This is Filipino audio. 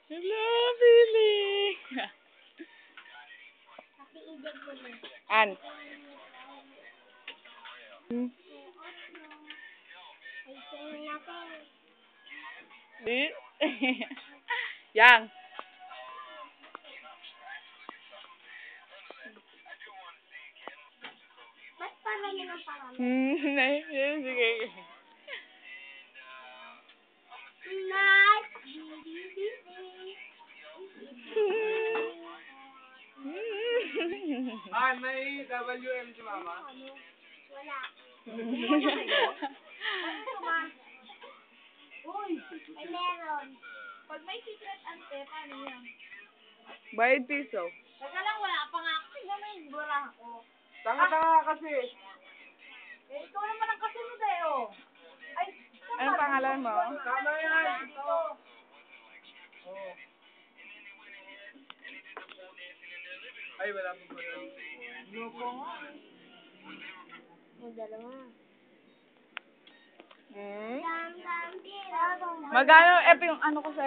Hello, Billy. An. Yang. Ba't parang yun ang pangalan? Sige. Night. May WM si Mama? Wala. Uy, may meron. Pag may secret ante, paano yan? Bayad piso. Teka lang, wala pa nga ako. Tingnan mo yung bura ko. Tanga-tanga kasi. Eh, ikaw naman ang kasunod eh, oh. Ay, Anong pangalan mo? Tama yan. ito. Oo. Ay, wala pa pala. Ano po nga? Yung dalawa. Hmm? Dam-dam, di. Magkano yung ano ko sa'yo?